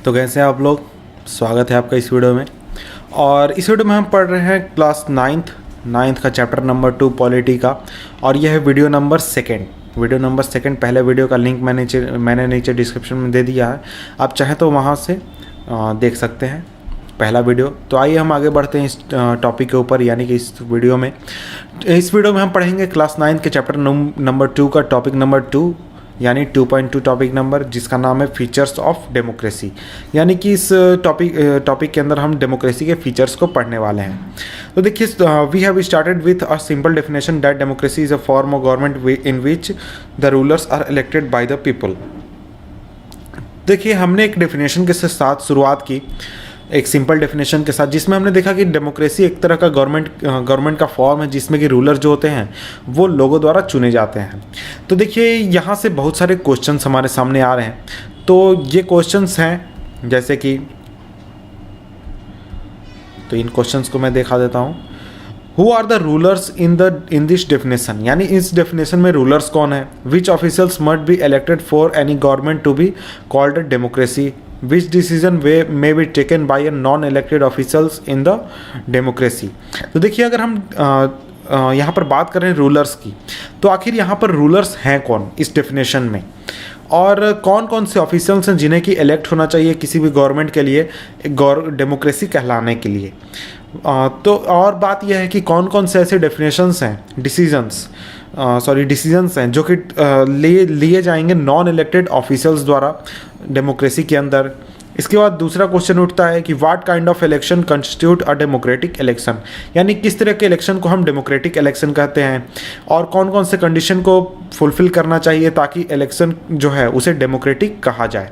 तो कैसे हैं आप लोग। स्वागत है आपका इस वीडियो में। और इस वीडियो में हम पढ़ रहे हैं क्लास नाइन्थ का चैप्टर नंबर 2 पॉलिटी का। और यह है वीडियो नंबर सेकंड। पहले वीडियो का लिंक मैंने नीचे डिस्क्रिप्शन में दे दिया है, आप चाहें तो वहाँ से देख सकते हैं पहला वीडियो। तो आइए हम आगे बढ़ते हैं इस टॉपिक के ऊपर, यानी कि इस वीडियो में हम पढ़ेंगे क्लास 9 के चैप्टर नंबर 2 का टॉपिक नंबर 2, यानी 2.2 टॉपिक नंबर, जिसका नाम है फीचर्स ऑफ डेमोक्रेसी। यानी कि इस टॉपिक के अंदर हम डेमोक्रेसी के फीचर्स को पढ़ने वाले हैं। तो देखिए, we have started with a simple definition that democracy is a form of government in which the rulers are elected by the people. देखिए, हमने एक डेफिनेशन के साथ शुरुआत की, एक सिंपल डेफिनेशन के साथ, जिसमें हमने देखा कि डेमोक्रेसी एक तरह का गवर्नमेंट का फॉर्म है, जिसमें कि रूलर जो होते हैं वो लोगों द्वारा चुने जाते हैं। तो देखिए, यहाँ से बहुत सारे क्वेश्चंस हमारे सामने आ रहे हैं। तो ये क्वेश्चंस हैं जैसे कि, तो इन क्वेश्चंस को मैं दिखा देता हूँ। Who are the rulers in this definition, यानी इस डेफिनेशन में रूलर्स कौन है। Which officials must be elected for any government to be called democracy. Which decision may be taken by a non-elected officials in the democracy। तो देखिए, अगर हम यहाँ पर बात करें रूलर्स की, तो आखिर यहाँ पर रूलर्स हैं कौन इस डेफिनेशन में, और कौन कौन से ऑफिशियल्स हैं जिन्हें कि इलेक्ट होना चाहिए किसी भी गवर्नमेंट के लिए डेमोक्रेसी कहलाने के लिए। तो और बात यह है कि कौन कौन से ऐसे डिसीजंस हैं जो कि लिए जाएंगे नॉन इलेक्टेड ऑफिशियल्स द्वारा डेमोक्रेसी के अंदर। इसके बाद दूसरा क्वेश्चन उठता है कि what kind of election constitute a democratic election, यानी किस तरह के इलेक्शन को हम डेमोक्रेटिक इलेक्शन कहते हैं, और कौन कौन से कंडीशन को फुलफिल करना चाहिए ताकि इलेक्शन जो है उसे डेमोक्रेटिक कहा जाए।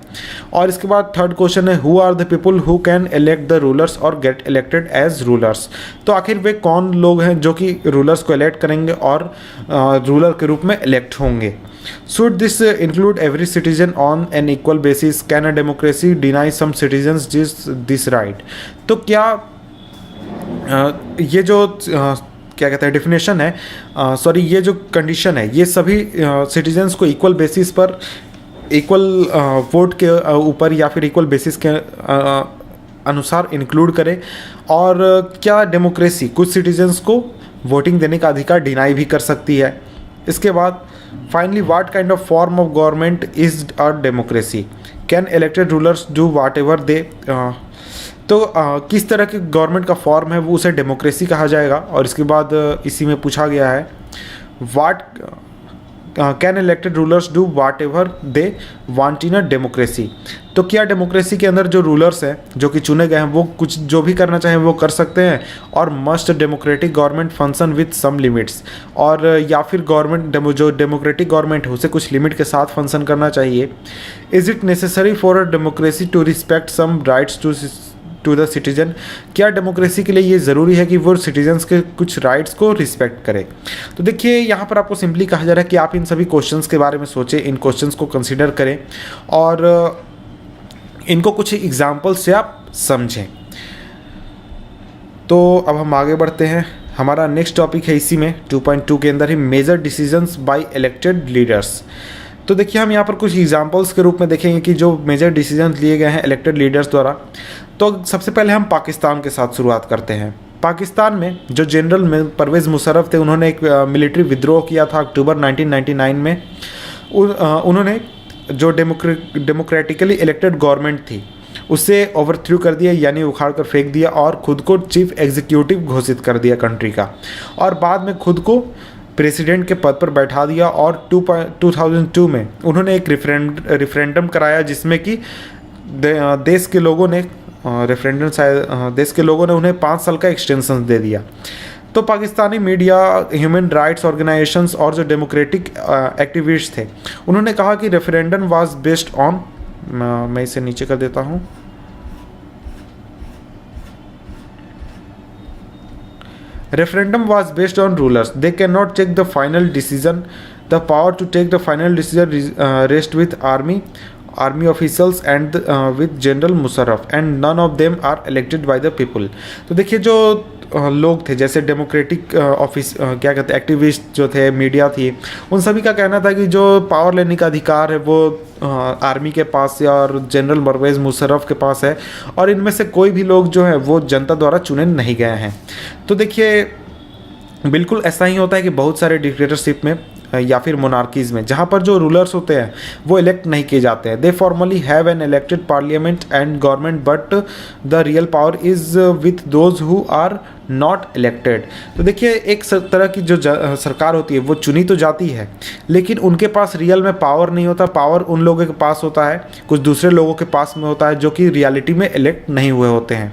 और इसके बाद थर्ड क्वेश्चन है who are the people who can elect the rulers और गेट इलेक्टेड एज रूलर्स। तो आखिर वे कौन लोग हैं जो कि रूलर्स को इलेक्ट करेंगे और रूलर के रूप में इलेक्ट होंगे। Should this include every citizen on an equal basis? Can a democracy deny some citizens this right? तो क्या ये जो क्या कहते हैं डेफिनेशन है, ये जो कंडीशन है, ये सभी सिटीजन्स को इक्वल बेसिस पर, इक्वल वोट के ऊपर या फिर इक्वल बेसिस के अनुसार इंक्लूड करे, और क्या डेमोक्रेसी कुछ सिटीजन्स को वोटिंग देने का अधिकार डिनाई भी कर सकती है। इसके बाद finally what kind of form of government is a democracy. Can elected rulers do what ever they. तो किस तरह की गवर्नमेंट का फॉर्म है वो उसे डेमोक्रेसी कहा जाएगा। और इसके बाद इसी में पूछा गया है what can elected rulers do what ever they want in a democracy. तो क्या डेमोक्रेसी के अंदर जो रूलर्स हैं जो कि चुने गए हैं वो कुछ जो भी करना चाहें वो कर सकते हैं, और must democratic government function with some limits, और या फिर जो डेमोक्रेटिक गवर्नमेंट है उसे कुछ लिमिट के साथ फंक्शन करना चाहिए। Is it necessary for a democracy to respect some rights to the citizen. क्या डेमोक्रेसी के लिए ये ज़रूरी है कि वो सिटीजन्स के कुछ राइट्स को रिस्पेक्ट करे। तो देखिए, यहाँ पर आपको सिंपली कहा जा रहा है कि आप इन सभी क्वेश्चंस के बारे में सोचें, इन क्वेश्चंस को कंसिडर करें और इनको कुछ एग्जाम्पल्स से आप समझें। तो अब हम आगे बढ़ते हैं। हमारा नेक्स्ट टॉपिक है इसी में 2.2 के अंदर ही major decisions by elected leaders. तो देखिए, हम यहाँ पर कुछ एग्जाम्पल्स के रूप में देखेंगे कि जो मेजर डिसीजन लिए गए हैं इलेक्टेड लीडर्स द्वारा। तो सबसे पहले हम पाकिस्तान के साथ शुरुआत करते हैं। पाकिस्तान में जो जनरल परवेज़ मुशर्रफ थे, उन्होंने एक मिलिट्री विद्रोह किया था अक्टूबर 1999 में। उन्होंने जो डेमोक्रेटिकली इलेक्टेड गवर्नमेंट थी उसे ओवरथ्रू कर दिया, यानी उखाड़ कर फेंक दिया, और ख़ुद को चीफ एग्जीक्यूटिव घोषित कर दिया कंट्री का, और बाद में खुद को प्रेसिडेंट के पद पर बैठा दिया। और 2002 में उन्होंने एक रेफरेंडम कराया जिसमें कि देश के लोगों ने उन्हें 5 साल का एक्सटेंशन दे दिया। तो Pakistani media, human rights organisations और जो डेमोक्रेटिक एक्टिविस्ट थे, उन्होंने कहा कि रेफरेंडम वाज बेस्ड ऑन, मैं इसे नीचे कर देता हूँ, referendum was based on rulers. They cannot take the final decision. The power to take the final decision rests with army officials and with General Musharraf, and none of them are elected by the people. तो देखिए, जो लोग थे, जैसे democratic office क्या कहते हैं activist जो थे, मीडिया थी, उन सभी का कहना था कि जो पावर लेने का अधिकार है वो आर्मी के पास है और जनरल परवेज़ मुशर्रफ के पास है, और इनमें से कोई भी लोग जो है वो जनता द्वारा चुने नहीं गए हैं। तो देखिए बिल्कुल ऐसा ही होता है कि बहुत सारे डिक्टेटरशिप में या फिर मोनार्कीज़ में जहाँ पर जो रूलर्स होते हैं वो इलेक्ट नहीं किए जाते हैं, they formally have an elected parliament and government, but the real power is with those who are not elected. तो देखिए एक तरह की जो सरकार होती है वो चुनी तो जाती है, लेकिन उनके पास रियल में पावर नहीं होता। पावर उन लोगों के पास होता है, कुछ दूसरे लोगों के पास में होता है जो कि रियलिटी में इलेक्ट नहीं हुए होते हैं।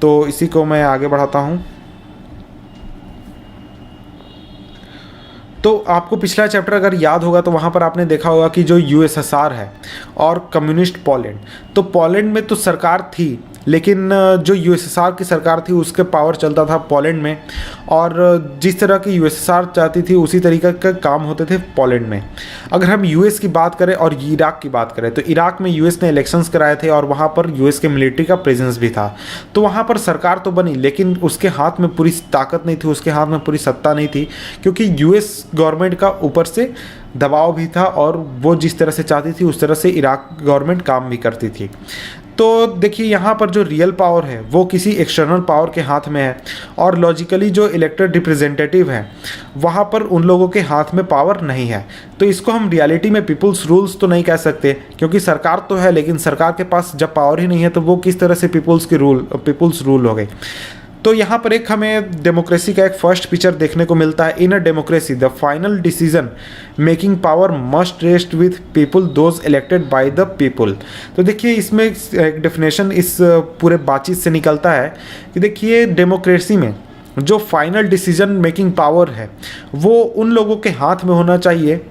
तो इसी को मैं आगे बढ़ाता हूँ। तो आपको पिछला चैप्टर अगर याद होगा तो वहाँ पर आपने देखा होगा कि जो यूएसएसआर है और कम्युनिस्ट पोलैंड, तो पोलैंड में तो सरकार थी, लेकिन जो यूएसएसआर की सरकार थी उसके पावर चलता था पोलैंड में, और जिस तरह की यूएसएसआर चाहती थी उसी तरीके का काम होते थे पोलैंड में। अगर हम यूएस की बात करें और इराक की बात करें तो इराक में यूएस ने इलेक्शंस कराए थे और वहाँ पर यूएस के मिलिट्री का प्रेजेंस भी था। तो वहाँ पर सरकार तो बनी, लेकिन उसके हाथ में पूरी ताकत नहीं थी, उसके हाथ में पूरी सत्ता नहीं थी, क्योंकि यूएस गवर्नमेंट का ऊपर से दबाव भी था और वो जिस तरह से चाहती थी उस तरह से इराक गवर्नमेंट काम भी करती थी। तो देखिए यहाँ पर जो रियल पावर है वो किसी एक्सटर्नल पावर के हाथ में है, और लॉजिकली जो इलेक्टेड रिप्रेजेंटेटिव है वहाँ पर उन लोगों के हाथ में पावर नहीं है। तो इसको हम रियलिटी में पीपुल्स रूल्स तो नहीं कह सकते, क्योंकि सरकार तो है लेकिन सरकार के पास जब पावर ही नहीं है तो वो किस तरह से पीपुल्स रूल हो गए। तो यहाँ पर एक हमें डेमोक्रेसी का एक फर्स्ट पिक्चर देखने को मिलता है। In a democracy the final decision making power must rest with people those elected by the people. तो देखिए इसमें एक डेफिनेशन इस पूरे बातचीत से निकलता है कि देखिए डेमोक्रेसी में जो फाइनल डिसीजन मेकिंग पावर है वो उन लोगों के हाथ में होना चाहिए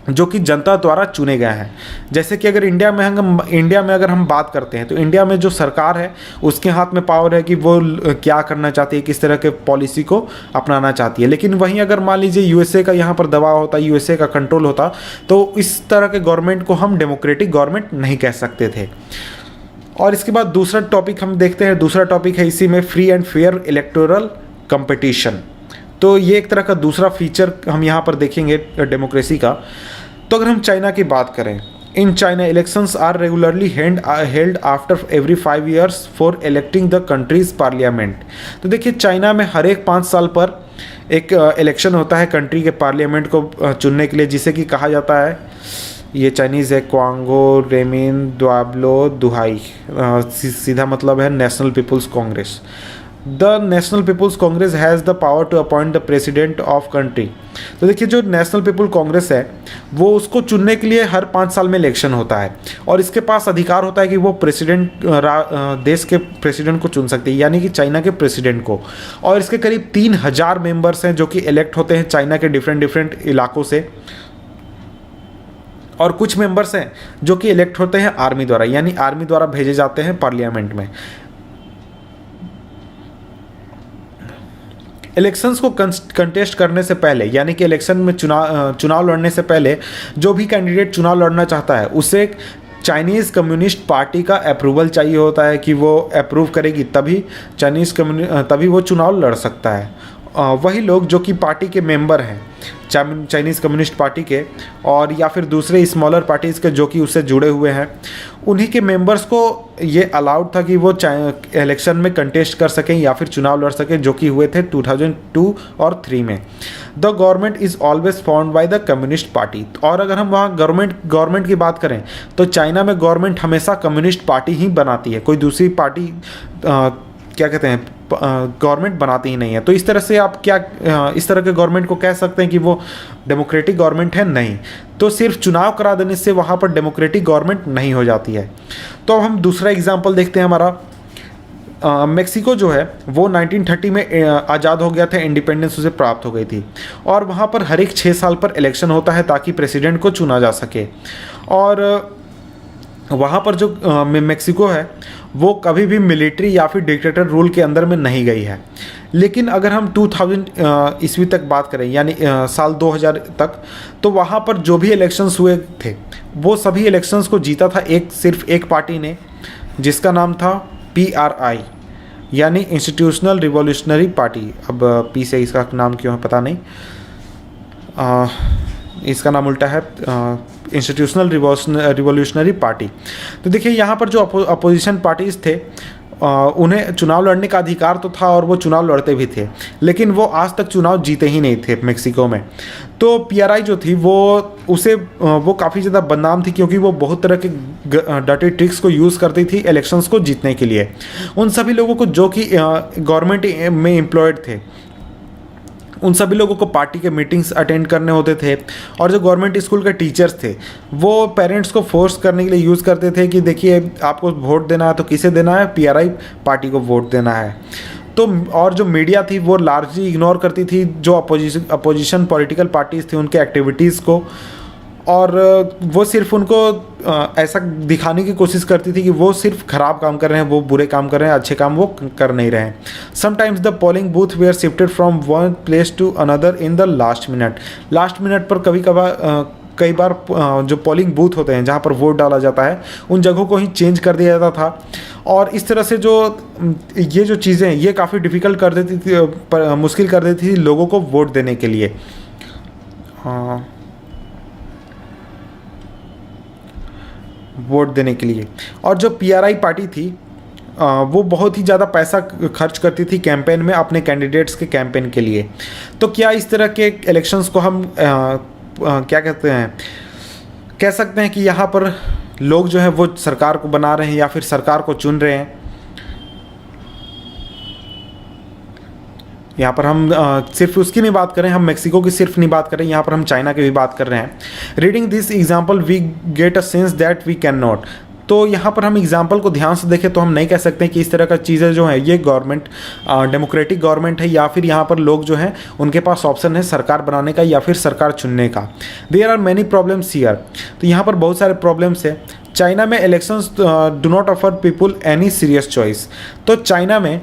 जो कि जनता द्वारा चुने गए हैं। जैसे कि अगर इंडिया में अगर हम बात करते हैं तो इंडिया में जो सरकार है उसके हाथ में पावर है कि वो क्या करना चाहती है, किस तरह के पॉलिसी को अपनाना चाहती है। लेकिन वहीं अगर मान लीजिए यूएसए का यहाँ पर दबाव होता, यूएसए का कंट्रोल होता, तो इस तरह के गवर्नमेंट को हम डेमोक्रेटिक गवर्नमेंट नहीं कह सकते थे। और इसके बाद दूसरा टॉपिक हम देखते हैं, दूसरा टॉपिक है इसी में free and fair electoral competition. तो ये एक तरह का दूसरा फीचर हम यहाँ पर देखेंगे डेमोक्रेसी का। तो अगर हम चाइना की बात करें, in China elections are regularly held after every 5 years for electing the country's parliament. तो देखिए चाइना में हर एक 5 साल पर एक इलेक्शन होता है कंट्री के पार्लियामेंट को चुनने के लिए, जिसे कि कहा जाता है, ये चाइनीज़ है क्वांगो रेमिन द्वाब्लो दुहाई, सीधा मतलब है National People's Congress. The National People's Congress has the power to appoint the president of country. तो देखिए जो नेशनल पीपल कांग्रेस है वो उसको चुनने के लिए हर 5 साल में इलेक्शन होता है, और इसके पास अधिकार होता है कि वो प्रेसिडेंट देश के प्रेसिडेंट को चुन सकती है, यानी कि चाइना के प्रेसिडेंट को। और इसके करीब 3000 मेंबर्स हैं जो कि इलेक्ट होते हैं चाइना के डिफरेंट इलाकों से, और कुछ मेंबर्स हैं जो कि इलेक्ट होते हैं आर्मी द्वारा, यानी आर्मी द्वारा भेजे जाते हैं पार्लियामेंट में। इलेक्शंस को कंटेस्ट करने से पहले, यानी कि इलेक्शन में चुनाव लड़ने से पहले जो भी कैंडिडेट चुनाव लड़ना चाहता है उसे चाइनीज़ कम्युनिस्ट पार्टी का अप्रूवल चाहिए होता है कि वो अप्रूव करेगी, तभी वो चुनाव लड़ सकता है। वही लोग जो कि पार्टी के मेंबर हैं चाइनीज़ कम्युनिस्ट पार्टी के, और या फिर दूसरे स्मॉलर पार्टीज़ के जो कि उससे जुड़े हुए हैं, उन्हीं के मेंबर्स को ये अलाउड था कि वो इलेक्शन में कंटेस्ट कर सकें या फिर चुनाव लड़ सकें, जो कि हुए थे 2002 और 3 में। The government is always formed by the communist party. और अगर हम वहाँ गवर्नमेंट की बात करें तो चाइना में गवर्नमेंट हमेशा कम्युनिस्ट पार्टी ही बनाती है, कोई दूसरी पार्टी क्या कहते हैं गवर्नमेंट बनाती ही नहीं है। तो इस तरह से आप क्या इस तरह के गवर्नमेंट को कह सकते हैं कि वो डेमोक्रेटिक गवर्नमेंट है? नहीं। तो सिर्फ चुनाव करा देने से वहाँ पर डेमोक्रेटिक गवर्नमेंट नहीं हो जाती है। तो अब हम दूसरा एग्जाम्पल देखते हैं हमारा। मेक्सिको जो है वो 1930 में आज़ाद हो गया था, इंडिपेंडेंस उसे प्राप्त हो गई थी, और वहाँ पर हर एक 6 साल पर इलेक्शन होता है ताकि प्रेसिडेंट को चुना जा सके। और वहाँ पर जो मेक्सिको है वो कभी भी मिलिट्री या फिर डिक्टेटर रूल के अंदर में नहीं गई है। लेकिन अगर हम 2000 ईस्वी तक बात करें, यानी साल 2000 तक, तो वहाँ पर जो भी इलेक्शंस हुए थे वो सभी इलेक्शंस को जीता था सिर्फ एक पार्टी ने, जिसका नाम था PRI, यानी इंस्टीट्यूशनल रिवॉल्यूशनरी पार्टी। अब पी से इसका नाम क्यों है पता नहीं, इसका नाम उल्टा है, इंस्टीट्यूशनल रिवॉल्यूशनरी पार्टी। तो देखिए यहाँ पर जो अपोजिशन पार्टीज़ थे उन्हें चुनाव लड़ने का अधिकार तो था और वो चुनाव लड़ते भी थे, लेकिन वो आज तक चुनाव जीते ही नहीं थे मेक्सिको में। तो पीआरआई जो थी वो काफ़ी ज़्यादा बदनाम थी, क्योंकि वो बहुत तरह के डर्टी ट्रिक्स को यूज़ करती थी इलेक्शंस को जीतने के लिए। उन सभी लोगों को जो कि गवर्नमेंट में एम्प्लॉयड थे, उन सभी लोगों को पार्टी के मीटिंग्स अटेंड करने होते थे, और जो गवर्नमेंट स्कूल के टीचर्स थे वो पेरेंट्स को फोर्स करने के लिए यूज़ करते थे कि देखिए आपको वोट देना है तो किसे देना है, पीआरआई पार्टी को वोट देना है। तो और जो मीडिया थी वो लार्जली इग्नोर करती थी जो अपोजिशन पॉलिटिकल पार्टीज थी उनके एक्टिविटीज़ को, और वो सिर्फ उनको ऐसा दिखाने की कोशिश करती थी कि वो सिर्फ खराब काम कर रहे हैं, वो बुरे काम कर रहे हैं, अच्छे काम वो कर नहीं रहे हैं। Sometimes the polling booth were shifted from one place to another in the last minute पर कई बार जो पोलिंग बूथ होते हैं जहाँ पर वोट डाला जाता है उन जगहों को ही चेंज कर दिया जाता था, और इस तरह से ये जो चीज़ें ये काफ़ी डिफ़िकल्ट कर देती थी, मुश्किल कर देती थी लोगों को वोट देने के लिए। और जो पीआरआई पार्टी थी वो बहुत ही ज़्यादा पैसा खर्च करती थी कैंपेन में अपने कैंडिडेट्स के कैंपेन के लिए। तो क्या इस तरह के इलेक्शंस को हम क्या कहते हैं, कह सकते हैं कि यहाँ पर लोग जो है वो सरकार को बना रहे हैं या फिर सरकार को चुन रहे हैं? यहाँ पर हम सिर्फ उसकी नहीं बात करें, हम मेक्सिको की सिर्फ नहीं बात करें, यहाँ पर हम चाइना की भी बात कर रहे हैं। Reading this example we get a sense that we can not. तो यहाँ पर हम एग्जाम्पल को ध्यान से देखें तो हम नहीं कह सकते कि इस तरह का चीज़ें जो हैं ये गवर्नमेंट डेमोक्रेटिक गवर्नमेंट है, या फिर यहाँ पर लोग जो हैं उनके पास ऑप्शन है सरकार बनाने का या फिर सरकार चुनने का। There are many problems here. तो यहाँ पर बहुत सारे प्रॉब्लम्स है। चाइना में elections do not offer people any serious choice. तो चाइना में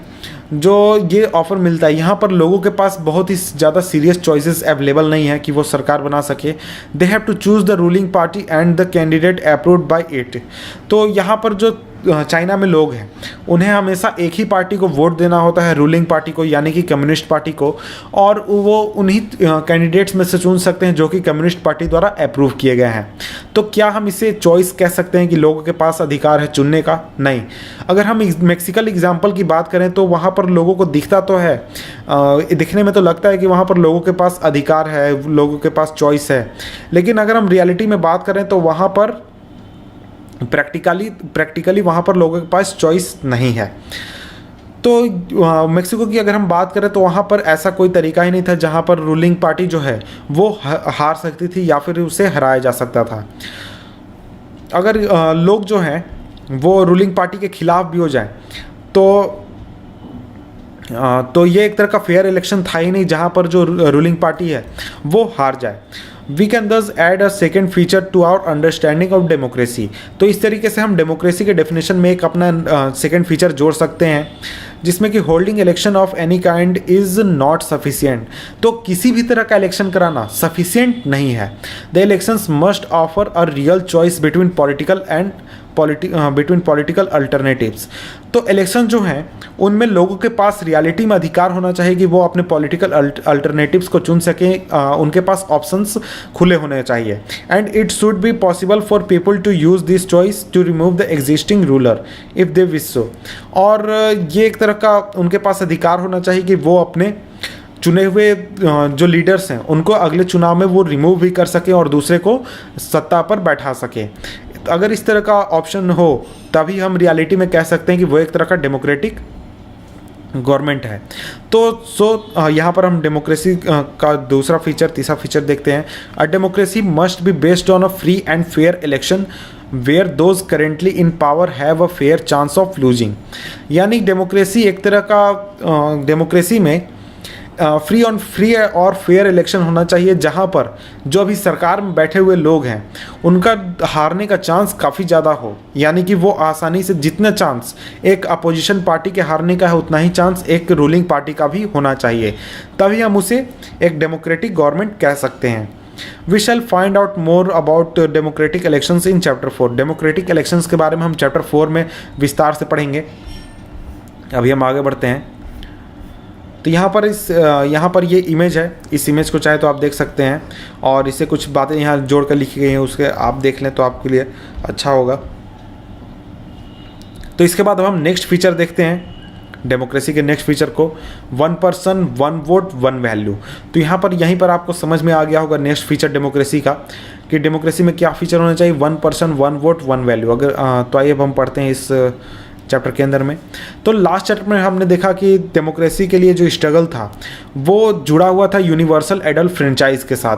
जो ये ऑफ़र मिलता है यहाँ पर लोगों के पास बहुत ही ज़्यादा सीरियस चॉइसेस अवेलेबल नहीं है कि वो सरकार बना सके। They have to choose the ruling party and the candidate approved by it. तो यहाँ पर जो चाइना में लोग हैं उन्हें हमेशा एक ही पार्टी को वोट देना होता है, रूलिंग पार्टी को यानी कि कम्युनिस्ट पार्टी को, और वो उन्हीं कैंडिडेट्स में से चुन सकते हैं जो कि कम्युनिस्ट पार्टी द्वारा अप्रूव किए गए हैं। तो क्या हम इसे चॉइस कह सकते हैं कि लोगों के पास अधिकार है चुनने का? नहीं। अगर हम मेक्सिकल एग्जाम्पल की बात करें तो वहाँ पर लोगों को दिखता तो है, दिखने में तो लगता है कि वहाँ पर लोगों के पास अधिकार है, लोगों के पास चॉइस है, लेकिन अगर हम रियलिटी में बात करें तो वहाँ पर प्रैक्टिकली वहाँ पर लोगों के पास चॉइस नहीं है। तो मेक्सिको की अगर हम बात करें तो वहाँ पर ऐसा कोई तरीका ही नहीं था जहाँ पर रूलिंग पार्टी जो है वो हार सकती थी या फिर उसे हराया जा सकता था। अगर लोग जो हैं वो रूलिंग पार्टी के खिलाफ भी हो जाएं तो ये एक तरह का फेयर इलेक्शन था ही नहीं जहाँ पर जो रूलिंग पार्टी है वो हार जाए। We can thus add a second feature to our understanding of democracy. तो इस तरीके से हम डेमोक्रेसी के डेफिनेशन में एक अपना सेकेंड फीचर जोड़ सकते हैं जिसमें कि holding election of any kind is not sufficient. तो किसी भी तरह का इलेक्शन कराना सफिशिएंट नहीं है। The elections must offer a real choice between political alternatives. तो इलेक्शन जो हैं उनमें लोगों के पास रियलिटी में अधिकार होना चाहिए कि वो अपने पॉलिटिकल अल्टरनेटिव्स को चुन सकें, उनके पास ऑप्शंस खुले होने चाहिए। And it should be possible for people to use this choice to remove the existing ruler if they wish so. और ये एक तरह का उनके पास अधिकार होना चाहिए कि वो अपने चुने हुए जो लीडर्स हैं उनको अगले चुनाव में वो रिमूव भी कर सकें और दूसरे को सत्ता पर बैठा सकें। अगर इस तरह का ऑप्शन हो तभी हम रियलिटी में कह सकते हैं कि वो एक तरह का डेमोक्रेटिक गवर्नमेंट है। तो यहाँ पर हम डेमोक्रेसी का दूसरा फीचर, तीसरा फीचर देखते हैं। A democracy must be based on a free and fair election where those currently in power have a fair chance of losing. यानी डेमोक्रेसी एक तरह का डेमोक्रेसी में फ्री और फेयर इलेक्शन होना चाहिए जहाँ पर जो अभी सरकार में बैठे हुए लोग हैं उनका हारने का चांस काफ़ी ज़्यादा हो, यानी कि वो आसानी से जितना चांस एक अपोजिशन पार्टी के हारने का है उतना ही चांस एक रूलिंग पार्टी का भी होना चाहिए, तभी हम उसे एक डेमोक्रेटिक गवर्नमेंट कह सकते हैं। We shall find out more about democratic elections in chapter 4। Democratic elections के बारे में हम चैप्टर 4 में विस्तार से पढ़ेंगे। अभी हम आगे बढ़ते हैं। तो यहाँ पर ये इमेज है, इस इमेज को चाहे तो आप देख सकते हैं, और इससे कुछ बातें यहाँ जोड़ कर लिखी गई हैं, उसके आप देख लें तो आपके लिए अच्छा होगा। तो इसके बाद अब हम नेक्स्ट फीचर देखते हैं, डेमोक्रेसी के नेक्स्ट फीचर को, 1 पर्सन 1 वोट 1 वैल्यू। तो यहाँ पर यहीं पर आपको समझ में आ गया होगा नेक्स्ट फीचर डेमोक्रेसी का, कि डेमोक्रेसी में क्या फीचर होना चाहिए, 1 पर्सन 1 वोट 1 वैल्यू। अगर तो आइए अब हम पढ़ते हैं इस चैप्टर के अंदर में। तो लास्ट चैप्टर में हमने देखा कि डेमोक्रेसी के लिए जो स्ट्रगल था वो जुड़ा हुआ था यूनिवर्सल एडल्ट फ्रेंचाइज के साथ,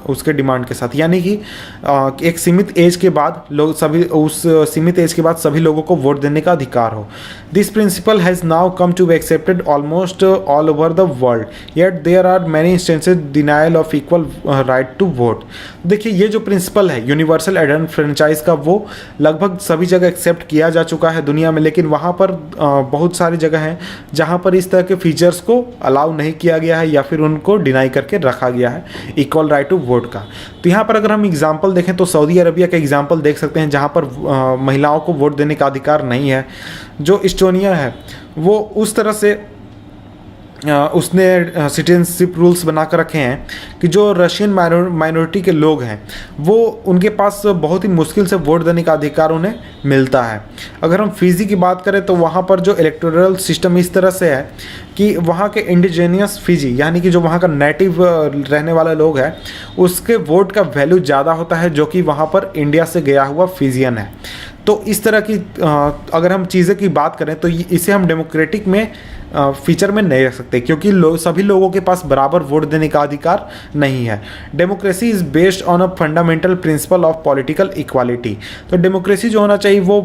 उसके डिमांड के साथ, यानी कि एक सीमित एज के बाद लोग सभी, उस सीमित एज के बाद सभी लोगों को वोट देने का अधिकार हो। This principle has now come to be accepted almost all over the world, yet there are many instances denial of equal right to vote. देखिए ये जो प्रिंसिपल है यूनिवर्सल एडल्ट फ्रेंचाइज का, वो लगभग सभी जगह एक्सेप्ट किया जा चुका है दुनिया में, लेकिन वहाँ पर बहुत सारी जगह हैं जहाँ पर इस तरह के फीचर्स को अलाउ नहीं किया गया है या फिर उनको डिनाई करके रखा गया है इक्वल राइट टू वोट का। तो यहाँ पर अगर हम एग्जांपल देखें तो सऊदी अरबिया का एग्जांपल देख सकते हैं, जहाँ पर महिलाओं को वोट देने का अधिकार नहीं है। जो इस्टोनिया है वो उस तरह से उसने सिटीजनशिप रूल्स बना कर रखे हैं कि जो रशियन माइनॉरिटी के लोग हैं वो, उनके पास बहुत ही मुश्किल से वोट देने का अधिकार उन्हें मिलता है। अगर हम फिजी की बात करें तो वहाँ पर जो इलेक्टोरल सिस्टम इस तरह से है कि वहाँ के इंडिजेनियस फिजी, यानी कि जो वहाँ का नेटिव रहने वाले लोग हैं, उसके वोट का वैल्यू ज़्यादा होता है जो कि वहाँ पर इंडिया से गया हुआ फिजियन है। तो इस तरह की अगर हम चीज़ें की बात करें तो इसे हम डेमोक्रेटिक में फीचर में नहीं रख सकते, क्योंकि सभी लोगों के पास बराबर वोट देने का अधिकार नहीं है। Democracy is based on a fundamental principle of political equality. तो डेमोक्रेसी जो होना चाहिए वो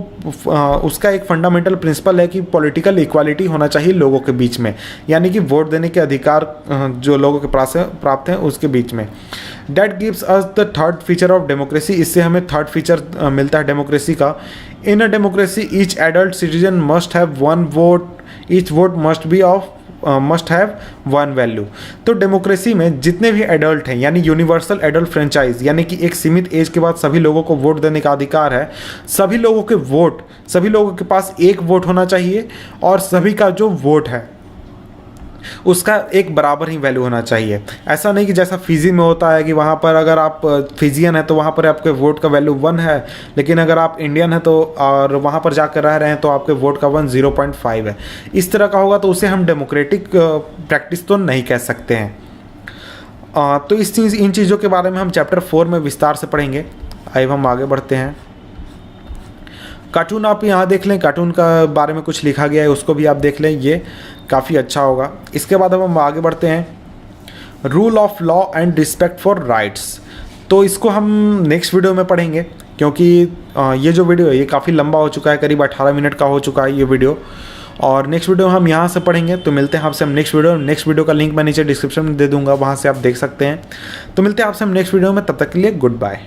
उसका एक फंडामेंटल प्रिंसिपल है कि पॉलिटिकल इक्वालिटी होना चाहिए लोगों के बीच में, यानी कि वोट देने के अधिकार जो लोगों के पास प्राप्त हैं उसके बीच में। That gives us the third feature of democracy. इससे हमें थर्ड फीचर मिलता है डेमोक्रेसी का। In a democracy each adult citizen must have 1 vote, each vote must have 1 value. तो डेमोक्रेसी में जितने भी एडल्ट हैं, यानी यूनिवर्सल एडल्ट फ्रेंचाइज, यानी कि एक सीमित एज के बाद सभी लोगों को वोट देने का अधिकार है। सभी लोगों के पास एक वोट होना चाहिए, और सभी का जो वोट है उसका एक बराबर ही वैल्यू होना चाहिए। ऐसा नहीं कि जैसा फिजी में होता है कि वहाँ पर अगर आप फिजियन है तो वहाँ पर आपके वोट का वैल्यू 1 है, लेकिन अगर आप इंडियन है तो और वहाँ पर जाकर रह रहे हैं तो आपके वोट का 1 0.5 है। इस तरह का होगा तो उसे हम डेमोक्रेटिक प्रैक्टिस तो नहीं कह सकते हैं। तो इन चीज़ों के बारे में हम चैप्टर 4 में विस्तार से पढ़ेंगे। अब हम आगे बढ़ते हैं। कार्टून आप यहाँ देख लें, कार्टून का बारे में कुछ लिखा गया है, उसको भी आप देख लें, ये काफ़ी अच्छा होगा। इसके बाद अब हम आगे बढ़ते हैं। Rule of law and respect for rights. तो इसको हम नेक्स्ट वीडियो में पढ़ेंगे, क्योंकि ये जो वीडियो है ये काफ़ी लंबा हो चुका है, करीब 18 मिनट का हो चुका है ये वीडियो, और नेक्स्ट वीडियो हम यहाँ से पढ़ेंगे। तो मिलते हैं आपसे हम नेक्स्ट वीडियो का लिंक मैं नीचे डिस्क्रिप्शन में दे दूँगा, वहाँ से आप देख सकते हैं। तो मिलते हैं आपसे हम नेक्स्ट वीडियो में, तब तक के लिए गुड बाय।